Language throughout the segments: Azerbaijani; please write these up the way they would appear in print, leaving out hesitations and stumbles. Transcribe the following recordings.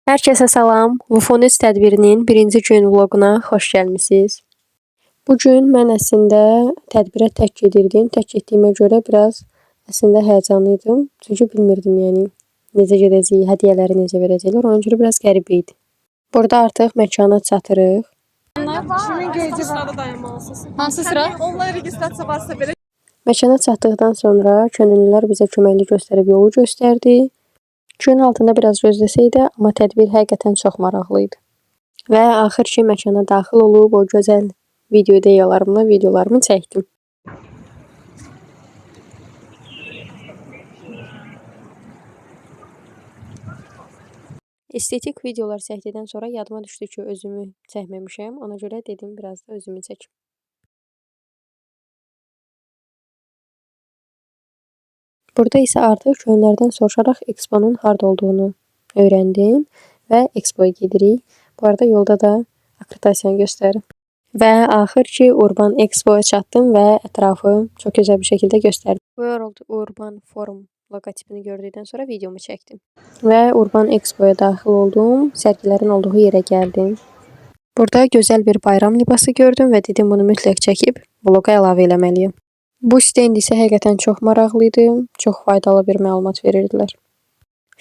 Herkese salam. Vufonet tədbirinin birinci gün vloquna xoş gəlmisiniz. Bu gün mən əslində tədbirə tək gedirdim. Tək getdiyimə görə biraz əslində həyəcanlı idim. Çünki bilmirdim yəni necə gedəcəyik, hədiyyələri necə verəcəklər. Ona görə biraz qəribə idi. Burada artıq məkana çatırıq. Kimin qeydi sırada dayanmalısınız? Hansı sıra? Onların registrasiya varsa belə. Məkana çatdıqdan sonra könüllülər bizə köməklik göstərib yolu göstərdi. Gün altında biraz gözləsək də, amma tədbir həqiqətən çox maraqlı idi. Və axır ki, məkana daxil olub o gözəl video ideyalarımla videolarımı çəkdim. Estetik videolar çəkdikdən sonra yadıma düşdü ki, özümü çəkməmişəm. Ona görə dedim, biraz da özümü çəkim. Burada isə artıq könüllərdən soruşaraq Expo-nun harda olduğunu öyrəndim və Expo-ya gedirik. Bu arada yolda da akkreditasiyanı göstərim. Və axır ki, Urban Expo-ya çatdım və ətrafı çox gözəl bir şəkildə göstərdim. World Urban Forum loqotipini gördükdən sonra videomu çəkdim. Və Urban Expo-ya daxil oldum. Sərgilərin olduğu yerə gəldim. Burada gözəl bir bayram libası gördüm və dedim bunu mütləq çəkib vloqa əlavə eləməliyəm. Bu stend isə həqiqətən çox maraqlı idi. Çox faydalı bir məlumat verirdilər.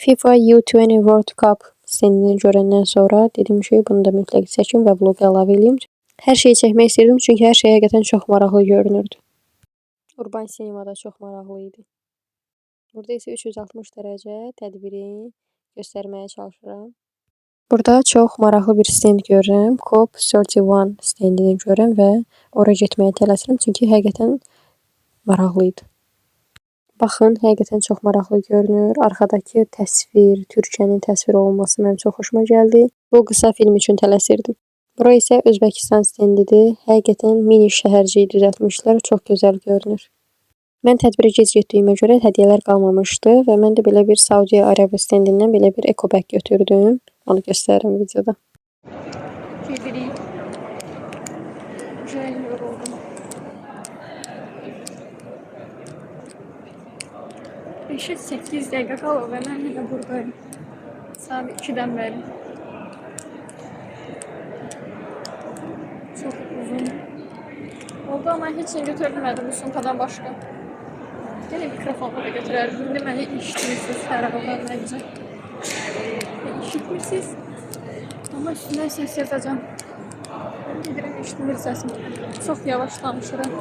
FIFA U20 World Cup stendini görəndən sonra dedim ki, bunu da mütləq çəkim və vloqa əlavə eləyim. Hər şeyi çəkmək istirdim çünki hər şey həqiqətən çox maraqlı görünürdü. Urban Cinema da çox maraqlı idi. Burada isə 360 dərəcə tədbiri göstərməyə çalışıram. Burada çox maraqlı bir stend görürəm. COP31 stendini görürəm və ora getməyə tələsirəm çünki həqiqətən maraqlı idi. Baxın, həqiqətən çox maraqlı görünür. Arxadakı təsvir, Türkiyənin təsvir olunması mənim çox xoşuma gəldi. Bu qısa film üçün tələsirdim. Bura isə Özbəkistan stendidir. Həqiqətən mini şəhərciyi düzəltmişlər. Çox gözəl görünür. Mən tədbirə gec getdiyimə görə hədiyyələr qalmamışdı və mən də belə bir Saudiya Arabiya stendindən belə bir ekobag götürdüm. Onu göstərirəm videoda. Beşə 8 dəqiqə qalır və mən hələ buradayım. Saat 2-dən bəri. Çox uzun oldu, amma heç nə götürə bilmədim bu sumkadan başqa. Yenə mikrofonu da götürərdim. İndi məni eşitmirsiniz hər haldan məncə. Eşitmirsiniz. Amma üstündən səs yazacağım. Gedirəm, eşitmir səsim. Çox yavaş danışıram.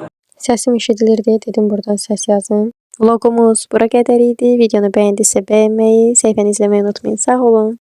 Səsim eşidilir deyə dedim buradan səs yazın. Vlogumuz bura qədər idi. Videonu bəyəndinizsə bəyənməyi, səhifəni izləməyi unutmayın. Sağ olun.